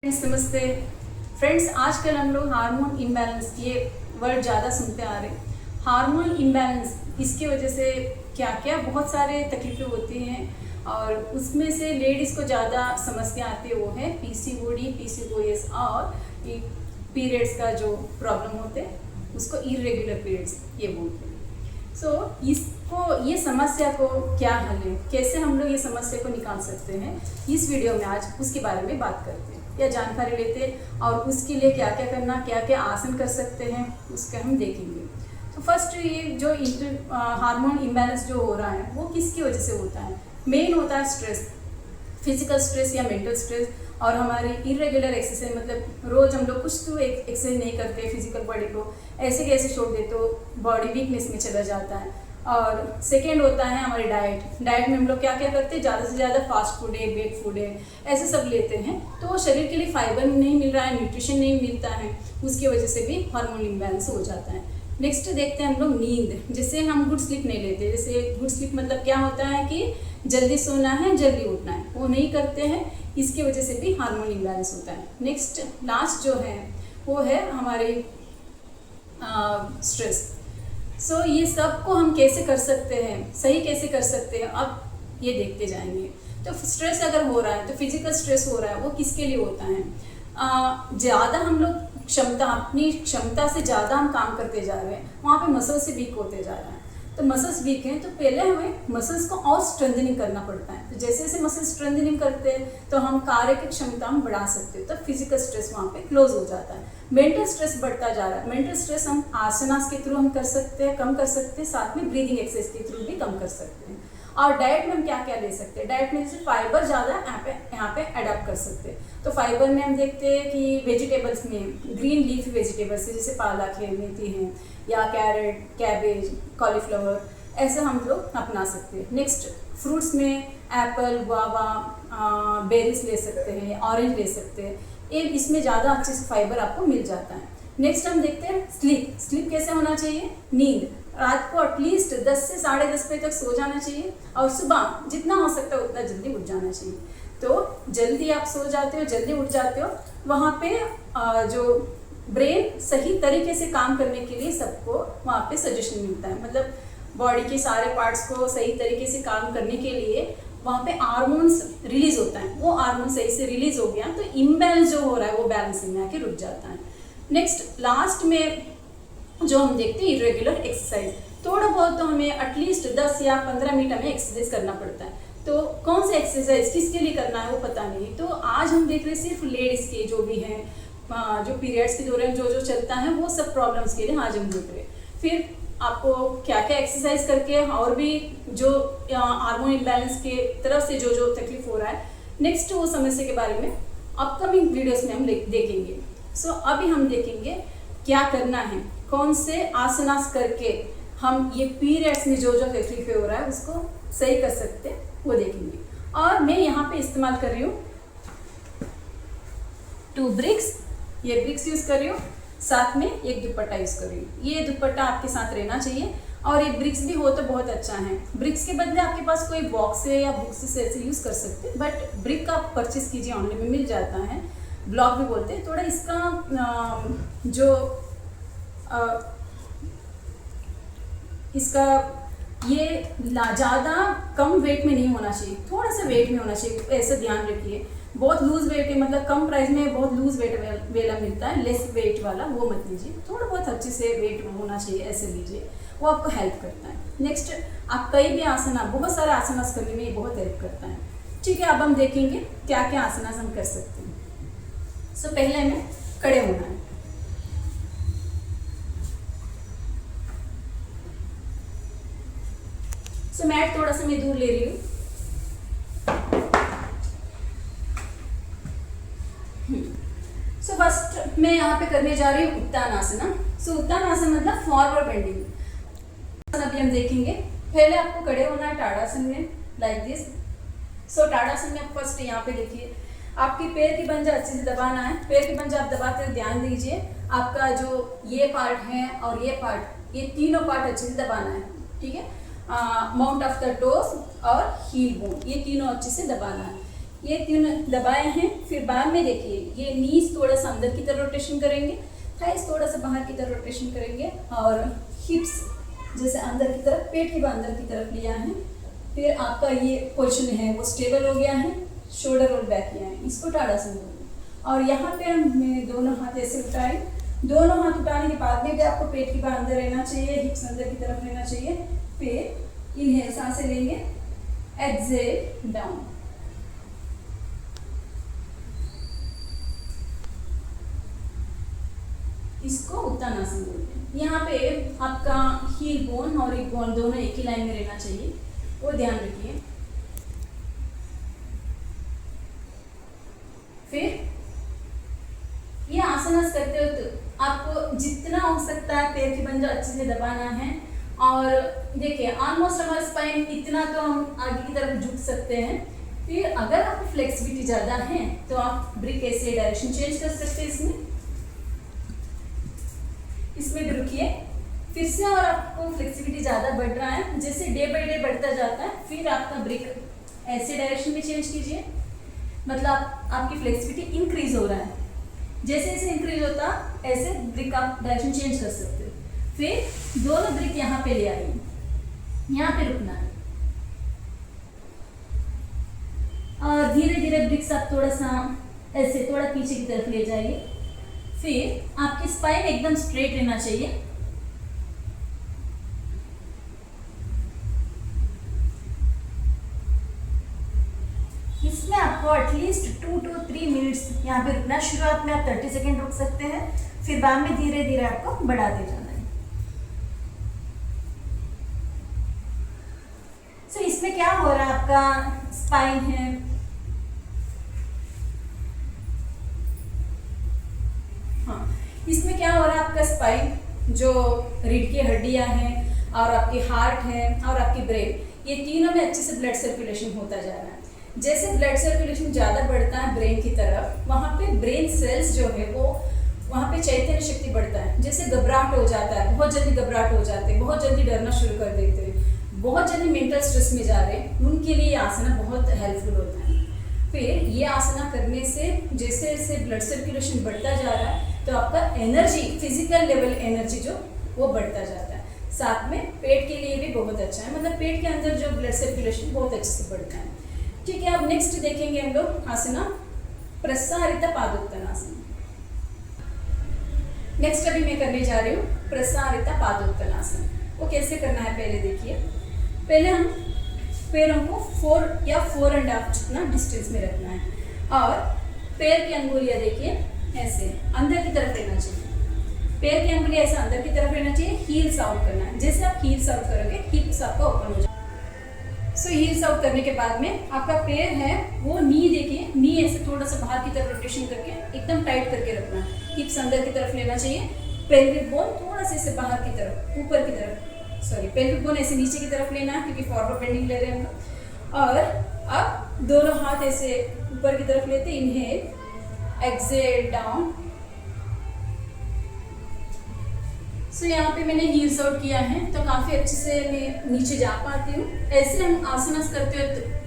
नमस्ते फ्रेंड्स, आजकल हम लोग हार्मोन इम्बैलेंस ये वर्ड ज़्यादा सुनते आ रहे हैं। हार्मोन इम्बैलेंस इसकी वजह से क्या क्या बहुत सारे तकलीफ़ें होती हैं और उसमें से लेडीज़ को ज़्यादा समस्या आती है वो है पीसीओडी, पीसीओएस और पीरियड्स का जो प्रॉब्लम होते हैं उसको इरेगुलर पीरियड्स ये बोलते हैं। ये समस्या को क्या हल है, कैसे हम लोग ये समस्या को निकाल सकते हैं, इस वीडियो में आज उसके बारे में बात करते हैं या जानकारी लेते हैं और उसके लिए क्या क्या करना, क्या क्या आसन कर सकते हैं उसका हम देखेंगे। तो फर्स्ट ये जो हार्मोन इम्बैलेंस जो हो रहा है वो किसकी वजह से होता है। मेन होता है स्ट्रेस, फिजिकल स्ट्रेस या मेंटल स्ट्रेस और हमारी इरेगुलर एक्सरसाइज, मतलब रोज हम लोग कुछ तो एक्सरसाइज नहीं करते फिजिकल बॉडी को, ऐसे कैसे छोड़ दे तो बॉडी वीकनेस में चला जाता है। और सेकेंड होता है हमारी डाइट में हम लोग क्या क्या करते हैं, ज़्यादा से ज़्यादा फास्ट फूड है, बेक फूड है, ऐसे सब लेते हैं तो शरीर के लिए फाइबर नहीं मिल रहा है, न्यूट्रिशन नहीं मिलता है, उसकी वजह से भी हार्मोन इम्बैलेंस हो जाता है। नेक्स्ट देखते हैं हम लोग नींद, जिससे हम गुड स्लीप नहीं लेते। जैसे गुड स्लीप मतलब क्या होता है कि जल्दी सोना है, जल्दी उठना है, वो नहीं करते हैं, इसकी वजह से भी हार्मोन इम्बैलेंस होता है। नेक्स्ट लास्ट जो है वो है हमारी स्ट्रेस। सो ये सब को हम कैसे कर सकते हैं, सही कैसे कर सकते हैं, अब ये देखते जाएंगे। तो स्ट्रेस अगर हो रहा है तो फिजिकल स्ट्रेस हो रहा है वो किसके लिए होता है, ज़्यादा हम लोग अपनी क्षमता से ज़्यादा हम काम करते जा रहे हैं, वहाँ पे मसल्स से वीक होते जा रहे हैं। तो मसल्स वीक हैं तो पहले हमें मसल्स को और स्ट्रेंथनिंग करना पड़ता है। तो जैसे जैसे मसल स्ट्रेंथनिंग करते हैं तो हम कार्य की क्षमता हम बढ़ा सकते हैं, तो फिजिकल स्ट्रेस वहाँ पे क्लोज हो जाता है। मेंटल स्ट्रेस बढ़ता जा रहा है, मेंटल स्ट्रेस हम आसनास के थ्रू हम कर सकते हैं, कम कर सकते हैं, साथ में ब्रीदिंग एक्सरसाइज के थ्रू भी कम कर सकते हैं। और डाइट में हम क्या क्या ले सकते हैं, डाइट में जैसे फाइबर ज़्यादा यहाँ पे अडॉप्ट कर सकते हैं। तो फाइबर में हम देखते हैं कि वेजिटेबल्स में ग्रीन लीफ वेजिटेबल्स जैसे पालक है, मेथी है या कैरेट, कैबेज, कॉलीफ्लावर, ऐसे हम लोग अपना सकते हैं। नेक्स्ट फ्रूट्स में एप्पल, गुआवा, बेरीज ले सकते हैं, ऑरेंज ले सकते हैं, ये इसमें ज़्यादा अच्छे से फाइबर आपको मिल जाता है। नेक्स्ट हम देखते हैं स्लीप कैसे होना चाहिए। नींद रात को एटलीस्ट 10 से 10:30 बजे तक सो जाना चाहिए और सुबह जितना हो सकता है उतना जल्दी उठ जाना चाहिए। तो जल्दी आप सो जाते हो, जल्दी उठ जाते हो, वहाँ पे जो ब्रेन सही तरीके से काम करने के लिए सबको वहाँ पे सजेशन मिलता है, मतलब बॉडी के सारे पार्ट्स को सही तरीके से काम करने के लिए वहाँ पे हार्मोन्स रिलीज होता है। वो हार्मोन सही से रिलीज हो गया तो इम्बैलेंस जो हो रहा है वो बैलेंसिंग में आके रुक जाता है। नेक्स्ट लास्ट में जो हम देखते हैं इरेगुलर एक्सरसाइज, थोड़ा बहुत तो हमें एटलीस्ट 10 या 15 मिनट हमें एक्सरसाइज करना पड़ता है। तो कौन सा एक्सरसाइज किसके लिए करना है वो पता नहीं। तो आज हम देख रहे हैं सिर्फ लेडीज़ के जो भी हैं, जो पीरियड्स के दौरान जो चलता है वो सब प्रॉब्लम्स के लिए आज हम देख रहे हैं। फिर आपको क्या क्या एक्सरसाइज करके और भी जो हार्मोन इम्बैलेंस के तरफ से जो तकलीफ हो रहा है, नेक्स्ट वो समस्या के बारे में अपकमिंग वीडियोस में हम देखेंगे। सो अभी हम देखेंगे क्या करना है, कौन से आसनास करके हम ये पीरियड्स में जो तकलीफें हो रहा है उसको सही कर सकते हैं वो देखेंगे। और मैं यहाँ पे इस्तेमाल कर रही हूँ 2 ब्रिक्स, ये ब्रिक्स यूज़ कर रही हूँ, साथ में एक दुपट्टा यूज़ कर रही हूँ। ये दुपट्टा आपके साथ रहना चाहिए और ये ब्रिक्स भी हो तो बहुत अच्छा है। ब्रिक्स के बदले आपके पास कोई बॉक्स है या बुक्स से ऐसे यूज़ कर सकते हैं, बट ब्रिक का परचेस कीजिए, ऑनलाइन में मिल जाता है, ब्लॉक भी बोलते हैं। थोड़ा इसका ये ज़्यादा कम वेट में नहीं होना चाहिए, थोड़ा सा वेट में होना चाहिए, ऐसा ध्यान रखिए। बहुत लूज वेट है, मतलब कम प्राइस में बहुत लूज वेट वाला मिलता है, लेस वेट वाला वो मत लीजिए, थोड़ा बहुत अच्छे से वेट होना चाहिए, ऐसे लीजिए, वो आपको हेल्प करता है। नेक्स्ट आप कई भी आसना, बहुत सारे आसनास करने में ये बहुत हेल्प करता है। ठीक है, अब हम देखेंगे क्या क्या आसनास हम कर सकते हैं। सो पहले हमें खड़े होना है। सो मैट थोड़ा सा मैं दूर ले रही हूँ। सो फर्स्ट मैं यहाँ पे करने जा रही हूँ उत्तानासना। सो उत्तानासन मतलब फॉरवर्ड बेंडिंग। अभी हम देखेंगे, पहले आपको खड़े होना है टाड़ासन में, लाइक दिस। सो टाड़ासन में आप फर्स्ट यहाँ पे देखिए, आपकी पैर की पंजा अच्छे से दबाना है। पैर की पंजा आप दबाते हुए ध्यान दीजिए, आपका जो ये पार्ट है और ये पार्ट, ये तीनों पार्ट अच्छे से दबाना है। ठीक है, माउंट ऑफ द टोस और हील बोन, ये तीनों अच्छे से दबाना है। ये तीनों दबाए हैं। फिर बाद में देखिए ये नीज थोड़ा सा अंदर की तरफ रोटेशन करेंगे, थाइस थोड़ा सा बाहर की तरफ रोटेशन करेंगे, और हिप्स जैसे अंदर की तरफ, पेट के अंदर की तरफ लिया है। फिर आपका ये पोजीशन है वो स्टेबल हो गया है, शोल्डर और बैक किया है, इसको टाड़ासन बोलते हैं। और यहाँ पे हमने दोनों हाथ ऐसे उठाए, दोनों हाथ उठाने के बाद में भी आपको पेट के अंदर रहना चाहिए, हिप्स अंदर की तरफ रहना चाहिए। फिर इन्हें सांसें लेंगे, एक्सेल डाउन। इसको उत्तानासन बोलते हैं। यहाँ पे आपका हील बोन और एक बोन दोनों एक ही लाइन में रहना चाहिए, वो ध्यान रखिए। फिर ये आसनास करते हो तो आपको जितना हो सकता है पैर की पंजा अच्छे से दबाना है। और देखिए ऑलमोस्ट हमारा स्पाइन इतना तो हम आगे की तरफ झुक सकते हैं। फिर अगर आपको फ्लेक्सिबिलिटी ज़्यादा है तो आप ब्रिक ऐसे डायरेक्शन चेंज कर सकते हैं, इसमें भी रुकिए फिर से। और आपको फ्लेक्सिबिलिटी ज़्यादा बढ़ रहा है, जैसे डे बाय डे बढ़ता जाता है, फिर आपका ब्रिक ऐसे डायरेक्शन में चेंज कीजिए, मतलब आपकी फ्लेक्सिबिलिटी इंक्रीज हो रहा है। जैसे जैसे इंक्रीज होता ऐसे ब्रिक आप डायरेक्शन चेंज कर सकते हो। फिर दोनों ब्रिक यहाँ पे ले आइए, यहाँ पे रुकना है, और धीरे धीरे ब्रिक्स आप थोड़ा सा ऐसे थोड़ा पीछे की तरफ ले जाइए। फिर आपकी स्पाइन एकदम स्ट्रेट रहना चाहिए। इसमें आपको एटलीस्ट 2 to 3 मिनट्स यहाँ पे रुकना। शुरुआत में आप 30 सेकेंड रुक सकते हैं, फिर बाद में धीरे धीरे आपको बढ़ाते जाना है। सो इसमें क्या हो रहा है, आपका स्पाइन है, इसमें क्या हो रहा है, आपका स्पाइन जो रीढ़ की हड्डियां हैं और आपकी हार्ट है और आपकी ब्रेन, ये तीनों में अच्छे से ब्लड सर्कुलेशन होता जा रहा है। जैसे ब्लड सर्कुलेशन ज़्यादा बढ़ता है ब्रेन की तरफ, वहाँ पे ब्रेन सेल्स जो है वो वहाँ पे चैतन्य शक्ति बढ़ता है। जैसे घबराहट हो जाता है, बहुत जल्दी घबराहट हो जाते हैं, बहुत जल्दी डरना शुरू कर देते हैं, बहुत जल्दी मेंटल स्ट्रेस में जा रहे हैं, उनके लिए ये आसना बहुत हेल्पफुल होता है। फिर ये आसना करने से जैसे जैसे ब्लड सर्कुलेशन बढ़ता जा रहा है तो आपका एनर्जी, फिजिकल लेवल एनर्जी जो वो बढ़ता जाता है। साथ में पेट के लिए भी बहुत अच्छा है, मतलब पेट के अंदर जो ब्लड सर्कुलेशन बहुत अच्छे से बढ़ता है। ठीक है, अब नेक्स्ट देखेंगे हम लोग आसना प्रसारित पादोत्तनासन। नेक्स्ट अभी मैं करने जा रही हूँ प्रसारित पादोत्तनासन। वो कैसे करना है पहले देखिए। पहले हम पैरों को 4 या 4.5 जितना डिस्टेंस में रखना है, और पैर की अंगुलियां देखिए ऐसे अंदर की तरफ रहना चाहिए। पैर की अंगुलियां ऐसे अंदर की तरफ रहना चाहिए। हील्स आउट करना है, जैसे आप हील्स आउट करोगे हिप्स आपका ओपन हो जाएगा। सो हील्स आउट करने के बाद में आपका पैर है वो नी देखिए, नी ऐसे थोड़ा सा बाहर की तरफ रोटेशन करके एकदम टाइट करके रखना है। हिप्स अंदर की तरफ लेना चाहिए। पेल्विक बोन थोड़ा सा ऐसे बाहर की तरफ, ऊपर की तरफ, सॉरी पेल्विक बोन ऐसे नीचे की तरफ लेना है क्योंकि फॉरवर्ड बेंडिंग ले रहे हैं हम। और अब दोनों हाथ ऐसे ऊपर की तरफ लेते, इनहेल एक्सेल डाउन। सो यहाँ पे मैंने हील्स आउट किया है तो काफ़ी अच्छे से मैं नीचे जा पाती हूँ। ऐसे हम आसनास करते हो,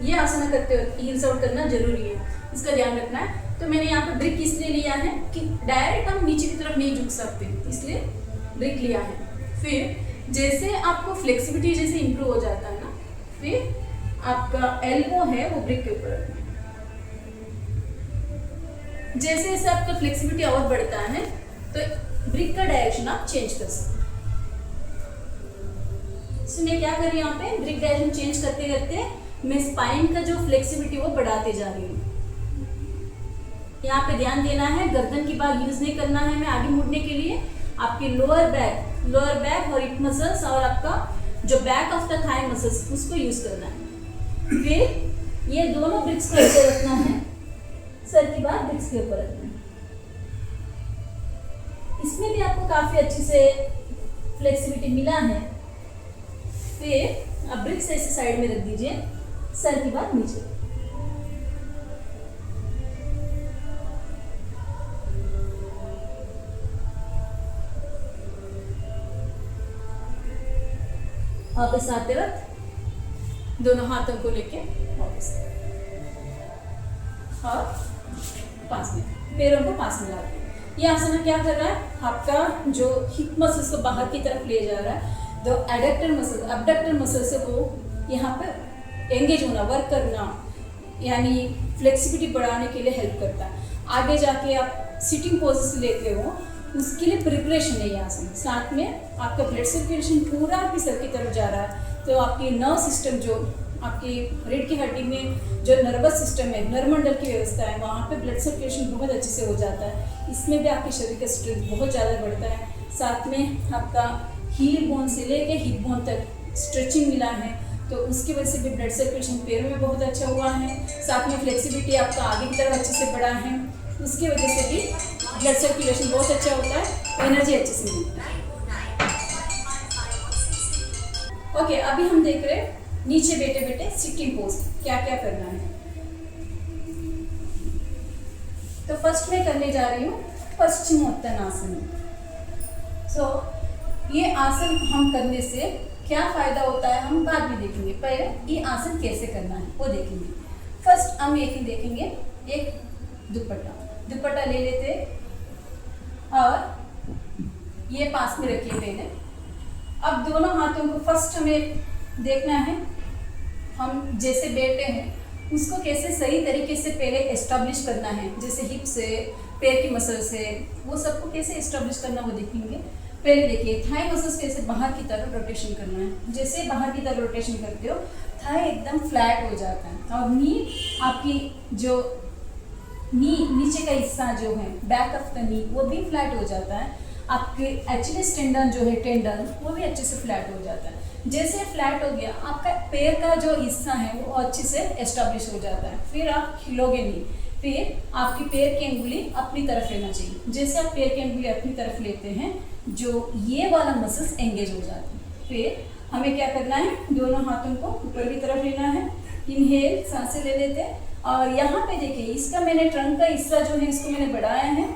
ये आसना करते हो हील्स आउट करना जरूरी है, इसका ध्यान रखना है। तो मैंने यहाँ पे ब्रिक इसलिए लिया है कि डायरेक्ट हम नीचे की तरफ नहीं झुक सकते, इसलिए ब्रिक लिया है। फिर जैसे आपको फ्लेक्सिबिलिटी जैसे इंप्रूव हो जाता है ना, फिर आपका एल्बो है वो ब्रिक के ऊपर रखना है। जैसे जैसे आपका फ्लेक्सिबिलिटी और बढ़ता है तो ब्रिक का डायरेक्शन आप चेंज कर सकते हैं। So, मैं क्या कर रही हूँ यहाँ पे ब्रिक डायरेक्शन चेंज करते करते मैं स्पाइन का जो फ्लेक्सिबिलिटी वो बढ़ाते जा रही हूँ। यहाँ पे ध्यान देना है, गर्दन की बात यूज नहीं करना है। मैं आगे मुड़ने के लिए आपके लोअर बैक और हिप मसल्स और आपका जो back of the thigh muscles उसको यूज करना है। फिर ये दोनों ब्रिक्स को ऐसे रखना है, सर की बात ब्रिक्स के ऊपर रखना है। इसमें भी आपको काफी अच्छी से फ्लेक्सिबिलिटी मिला है। फिर अब ब्रिक्स ऐसे साइड में रख दीजिए, सर की बात नीचे। वापस आते वक्त दोनों हाथों को लेके वापस। और पास में, पैरों को पास में लाते हैं। ये आसन क्या कर रहा है, आपका जो हिप मसल्स को बाहर की तरफ ले जा रहा है, तो एबडक्टर मसल से वो यहाँ पे एंगेज होना, वर्क करना, यानी फ्लेक्सिबिलिटी बढ़ाने के लिए हेल्प करता है। आगे जाके आप सिटिंग पोजेस लेते हो, उसके लिए प्रिपरेशन है ये आसन। साथ में आपका ब्लड सर्कुलेशन पूरा आपकी सर की तरफ जा रहा है, तो आपकी नर्व सिस्टम, जो आपकी रीढ़ की हड्डी में जो नर्वस सिस्टम है, नरमंडल की व्यवस्था है, वहाँ पे ब्लड सर्कुलेशन बहुत अच्छे से हो जाता है। इसमें भी आपके शरीर का स्ट्रेंथ बहुत ज़्यादा बढ़ता है। साथ में आपका हील बोन से लेके हिप बोन तक स्ट्रेचिंग मिला है, तो उसकी वजह से भी ब्लड सर्कुलेशन पैरों में बहुत अच्छा हुआ है। साथ में फ्लेक्सिबिलिटी आपका आगे की तरफ अच्छे से बढ़ा है, उसकी वजह से भी ब्लड सर्कुलेशन बहुत अच्छा होता है, एनर्जी अच्छे से मिलती है। ओके, अभी हम देख रहे हैं नीचे बैठे बैठे सिटिंग पोज क्या क्या करना है। तो फर्स्ट मैं करने जा रही हूँ पश्चिमोत्तानासन। ये आसन हम करने से क्या फायदा होता है हम बाद में देखेंगे, पहले ये आसन कैसे करना है वो देखेंगे। फर्स्ट हम एक ही देखेंगे, एक दुपट्टा ले लेते और ये पास में रखिए पहले। अब दोनों हाथों को फर्स्ट हमें देखना है, हम जैसे बैठे हैं उसको कैसे सही तरीके से पहले एस्टेब्लिश करना है, जैसे हिप से, पैर की मसल से, वो सबको कैसे एस्टेब्लिश करना वो देखेंगे। पहले देखिए थाई मसल्स कैसे बाहर की तरफ रोटेशन करना है। जैसे बाहर की तरफ रोटेशन करते हो थाई एकदम फ्लैट हो जाता है, और नी आपकी जो नीचे का हिस्सा जो है बैक ऑफ द नी वो भी फ्लैट हो जाता है। आपके एचलेस टेंडन जो है टेंडन वो भी अच्छे से फ्लैट हो जाता है। जैसे फ्लैट हो गया आपका पैर का जो हिस्सा है वो अच्छे से एस्टेब्लिश हो जाता है। फिर आप हिलोगे नहीं, फिर आपकी पैर की अंगुली अपनी तरफ लेना चाहिए। जैसे आप पैर की अंगुली अपनी तरफ लेते हैं जो ये वाला मसल्स एंगेज हो जाते हैं। फिर हमें क्या करना है, दोनों हाथों को ऊपर की तरफ लेना है, इनहेल सांसें ले लेते हैं। और यहाँ पे देखिए इसका मैंने ट्रंक का हिस्सा जो है इसको मैंने बढ़ाया है,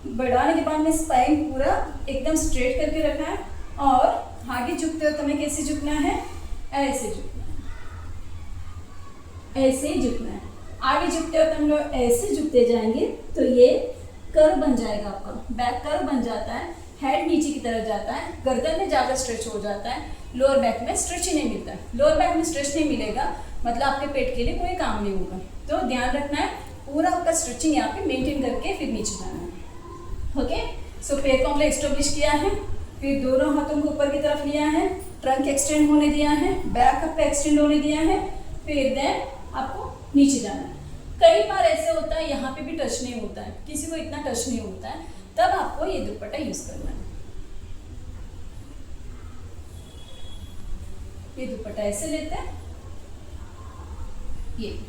बढ़ाने के बाद में स्पाइन पूरा एकदम स्ट्रेट करके रखा है। और आगे झुकते हो तो हमें कैसे झुकना है, ऐसे झुकना है, ऐसे ही झुकना है। आगे झुकते हो तो हम लोग ऐसे झुकते जाएंगे तो ये कर्व बन जाएगा, आपका बैक कर्व बन जाता है, हेड नीचे की तरफ जाता है, गर्दन में ज़्यादा स्ट्रेच हो जाता है, लोअर बैक में स्ट्रेच ही नहीं मिलता है। लोअर बैक में स्ट्रेच नहीं मिलेगा मतलब आपके पेट के लिए कोई काम नहीं होगा। तो ध्यान रखना है, पूरा आपका स्ट्रेचिंग यहाँ पे मेंटेन करके फिर नीचे जाना है। ओके, सो पैर को हमने एस्टेब्लिश किया है, फिर दोनों हाथों को ऊपर की तरफ लिया है, ट्रंक एक्सटेंड होने दिया है, बैक आपका एक्सटेंड होने दिया है, फिर देन आपको नीचे जाना है। कई बार ऐसे होता है यहाँ पे भी टच नहीं होता है, किसी को इतना टच नहीं होता है, तब आपको ये दुपट्टा यूज करना है। ये दुपट्टा ऐसे लेते हैं, ये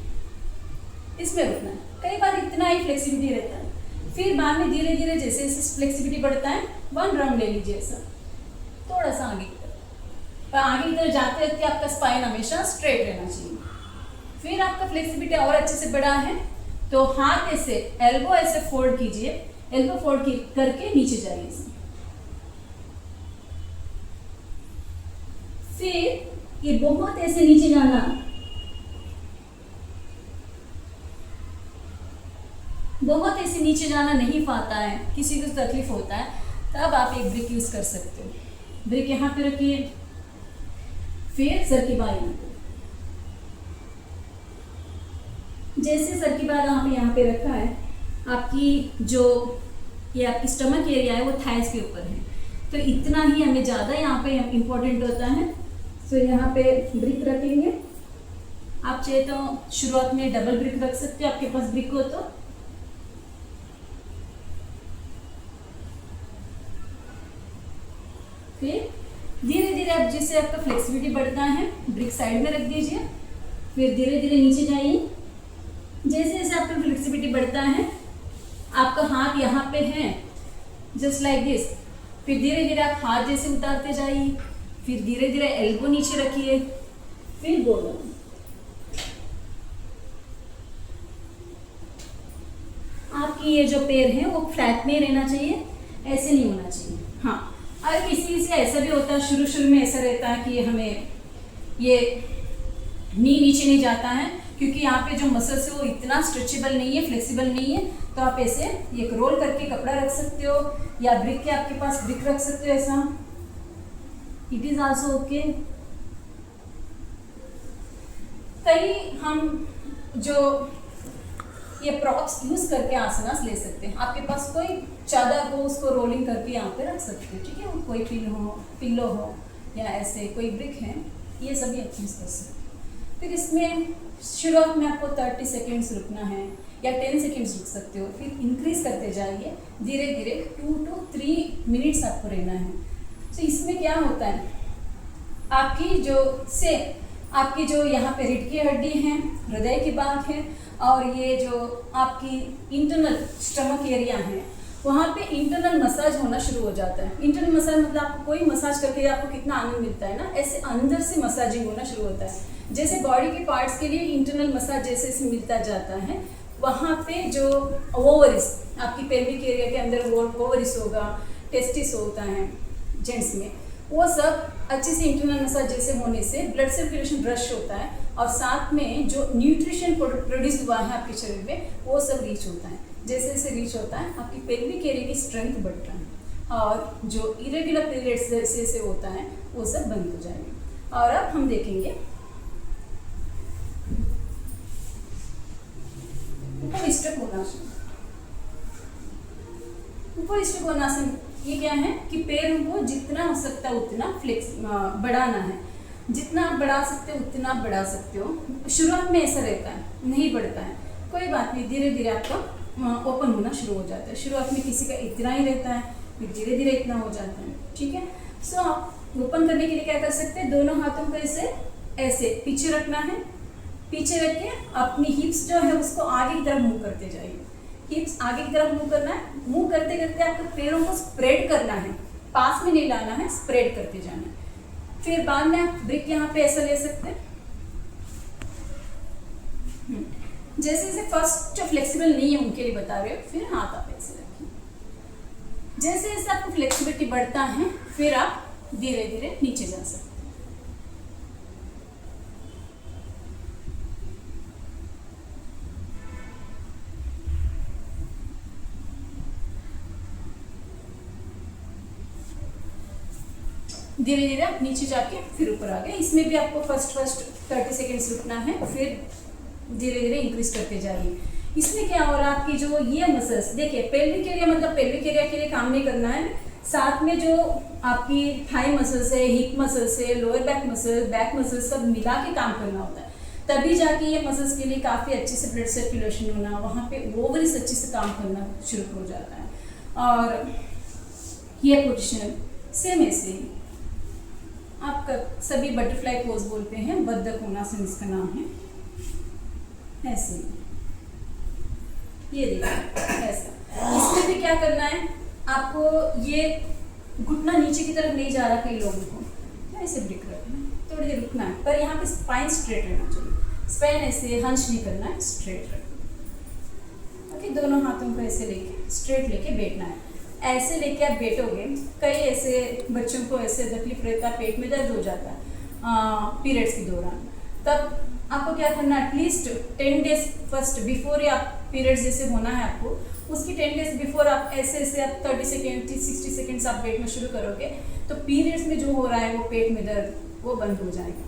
इसमें रुकना है। कई बार इतना ही फ्लेक्सिबिलिटी रहता है, फिर बाद में धीरे धीरे जैसे जैसे फ्लेक्सिबिलिटी बढ़ता है, 1 राउंड ले लीजिए ऐसा, थोड़ा सा आगे की तरफ। पर आगे की तरफ जाते रहते आपका स्पाइन हमेशा स्ट्रेट रहना चाहिए। फिर आपका फ्लेक्सिबिलिटी और अच्छे से बढ़ा है तो हाथ ऐसे, एल्बो ऐसे फोल्ड कीजिए, एल्बो फोल्ड करके नीचे जाइए ऐसे। फिर ये बहुत ऐसे नीचे जाना, बहुत ऐसे नीचे जाना नहीं पाता है, किसी को तकलीफ होता है, तब आप एक ब्रिक यूज कर सकते हो। ब्रिक यहाँ पे रखिए, फिर सर की बाई यहाँ पे, जैसे सर की बात यहाँ पे रखा है, आपकी जो ये आपकी स्टमक एरिया है वो थाइस के ऊपर है, तो इतना ही हमें ज़्यादा यहाँ पे इम्पोर्टेंट होता है। तो यहाँ पे ब्रिक रखेंगे, आप चाहे तो शुरुआत में डबल ब्रिक रख सकते हो, आपके पास ब्रिक हो तो। फिर धीरे धीरे आप जैसे आपका फ्लेक्सिबिलिटी बढ़ता है, ब्रिक साइड में रख दीजिए, फिर धीरे धीरे नीचे जाइए। जैसे जैसे आपका फ्लेक्सिबिलिटी बढ़ता है, आपका हाथ यहाँ पे है जस्ट लाइक दिस, फिर धीरे धीरे आप हाथ जैसे उतारते जाइए, फिर धीरे धीरे एल्बो नीचे रखिए, फिर गो डाउन। आपकी ये जो पैर है वो फ्लैट में रहना चाहिए, ऐसे नहीं होना चाहिए। हाँ, और किसी से ऐसा भी होता है, शुरू में ऐसा रहता है कि हमें ये नी नीचे नहीं जाता है क्योंकि यहाँ पे जो मसल्स है वो इतना स्ट्रेचेबल नहीं है, फ्लेक्सिबल नहीं है। तो आप ऐसे एक रोल करके कपड़ा रख सकते हो, या ब्रिक के आपके पास ब्रिक रख सकते हो, ऐसा इट इज आल्सो ओके। कई हम जो ये प्रॉप्स यूज करके आसनास ले सकते हैं। आपके पास कोई चादर हो, उसको रोलिंग करके यहाँ पे रख सकते हो, ठीक है। कोई पिल्लो हो या ऐसे कोई ब्रिक है, ये सभी आप यूज कर सकते हो। फिर इसमें शुरुआत में आपको 30 सेकेंड्स रुकना है या 10 सेकेंड्स रुक सकते हो, फिर इंक्रीज करते जाइए धीरे धीरे 2 to 3 मिनट्स आपको रहना है। तो इसमें क्या होता है, आपकी जो यहाँ पे रीढ़ की हड्डी है, हृदय की बात है, और ये जो आपकी इंटरनल स्टमक एरिया है, वहाँ पे इंटरनल मसाज होना शुरू हो जाता है। इंटरनल मसाज मतलब आपको कोई मसाज करके आपको कितना आनंद मिलता है ना, ऐसे अंदर से मसाजिंग होना शुरू होता है। जैसे बॉडी के पार्ट्स के लिए इंटरनल मसाज जैसे मिलता जाता है, वहाँ पे जो ओवरिस, आपकी पेल्विक एरिया के अंदर ओवरिस होगा, टेस्टिस होता है जेंट्स में, वो सब अच्छे से इंटरनल मसाज जैसे होने से ब्लड सर्कुलेशन रश होता है, और साथ में जो न्यूट्रिशन प्रोड्यूस हुआ है आपके शरीर में वो सब रीच होता है। जैसे जैसे रीच होता है आपकी पेल्विक एरिया की स्ट्रेंथ बढ़ता है, और जो इरेगुलर पीरियड्स जैसे होता है वो सब बंद हो जाएंगे। और अब हम देखेंगे उपविष्ट कोणासन। उपविष्ट कोणासन ये क्या है कि पैरों को जितना हो सकता है उतना बढ़ाना है, जितना आप बढ़ा सकते हो उतना बढ़ा सकते हो। शुरुआत में ऐसा रहता है, नहीं बढ़ता है, कोई बात नहीं, धीरे धीरे आपका ओपन होना शुरू हो जाता है। शुरुआत में किसी का इतना ही रहता है, फिर धीरे धीरे इतना हो जाता है, ठीक है। सो आप ओपन करने के लिए क्या कर सकते हैं, दोनों हाथों को ऐसे पीछे रखना है, पीछे रख के अपनी हिप्स जो है उसको आगे की तरफ मूव करते जाइए। हिप्स आगे की तरफ मूव करना है, मूव करते करते आपको पैरों को स्प्रेड करना है, पास में नहीं लाना है, स्प्रेड करते जाना है। फिर बाद में आप ब्रिक यहाँ पे ऐसा ले सकते हैं। जैसे जैसे फर्स्ट जो फ्लेक्सिबल नहीं है उनके लिए बता रहे हो, फिर हाथ आप ऐसे रखिए। जैसे जैसे आपको फ्लेक्सिबिलिटी बढ़ता है फिर आप धीरे धीरे नीचे जा सकते हैं। धीरे धीरे आप नीचे जाके फिर ऊपर आ गए। इसमें भी आपको फर्स्ट 30 सेकेंड्स रुकना है, फिर धीरे धीरे इंक्रीज करते जाइए। इसमें क्या हो रहा है, आपकी जो ये मसल्स देखिए, पेल्विक एरिया मतलब पेल्विक एरिया के लिए काम नहीं करना है, साथ में जो आपकी थाई मसल्स है, हिप मसल्स है, लोअर बैक मसल्स सब मिला के काम करना होता है। तभी जाके ये मसल्स के लिए काफ़ी अच्छे से ब्लड सर्कुलेशन होना, वहाँ पे ओवरीज अच्छे से काम करना शुरू हो जाता है। और ये पोजिशन सेम ऐसे ही आपका सभी बटरफ्लाई पोज बोलते हैं, बद्ध कोणासन इसका नाम है। ऐसे ये देखिए ऐसा। इसमें भी क्या करना है आपको, ये घुटना नीचे की तरफ नहीं जा रहा कई लोगों को, ऐसे ब्रेक रखना है, थोड़ी देर रुकना है, पर यहाँ पे स्पाइन स्ट्रेट रहना चाहिए। स्पाइन ऐसे हंच नहीं करना है, स्ट्रेट रखना। ओके, दोनों हाथों को ऐसे लेके स्ट्रेट लेके बैठना है। ऐसे लेके आप बैठोगे, कई ऐसे बच्चों को ऐसे तकलीफ रहता है, पेट में दर्द हो जाता है पीरियड्स के दौरान, तब आपको क्या करना है, एटलीस्ट 10 डेज फर्स्ट बिफोर आप पीरियड्स जैसे होना है आपको, उसकी 10 डेज बिफोर आप ऐसे आप 30 सेकेंड 60 सेकेंड्स आप बैठना शुरू करोगे, तो पीरियड्स में जो हो रहा है वो पेट में दर्द वो बंद हो जाएगा।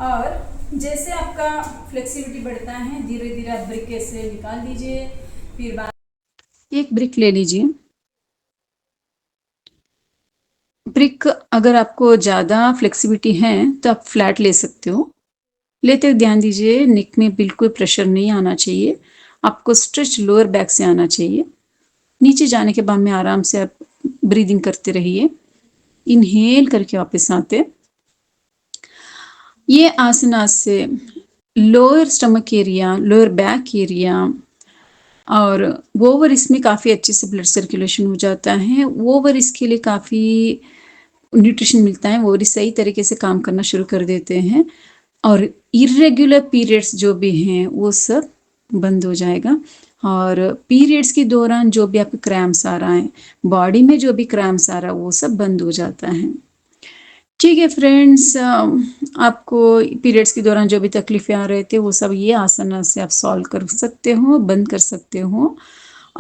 और जैसे आपका फ्लेक्सिबिलिटी बढ़ता है, धीरे धीरे आप ब्रिक से निकाल दीजिए। फिर एक ब्रिक ले लीजिए। ब्रिक अगर आपको ज़्यादा फ्लेक्सिबिलिटी है तो आप फ्लैट ले सकते हो। लेते हुए ध्यान दीजिए, नेक में बिल्कुल प्रेशर नहीं आना चाहिए, आपको स्ट्रेच लोअर बैक से आना चाहिए। नीचे जाने के बाद में आराम से आप ब्रीदिंग करते रहिए, इनहेल करके वापस आते। ये आसना से lower stomach area, lower back area और ओवर इसमें काफ़ी अच्छे से ब्लड सर्कुलेशन हो जाता है। ओवर इसके लिए काफ़ी न्यूट्रिशन मिलता है, ओवर सही तरीके से काम करना शुरू कर देते हैं, और इरेगुलर पीरियड्स जो भी हैं वो सब बंद हो जाएगा। और पीरियड्स के दौरान जो भी आपके क्रैम्प्स आ रहा है, बॉडी में जो भी क्रैम्प्स आ रहा है वो सब बंद हो जाता है। ठीक है फ्रेंड्स, आपको पीरियड्स के दौरान जो भी तकलीफ़ें आ रहे थे वो सब ये आसना से आप सॉल्व कर सकते हो, बंद कर सकते हो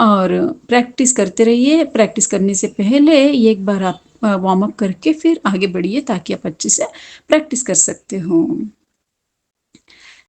और प्रैक्टिस करते रहिए। प्रैक्टिस करने से पहले एक बार आप वार्म अप करके फिर आगे बढ़िए ताकि आप अच्छे से प्रैक्टिस कर सकते हो।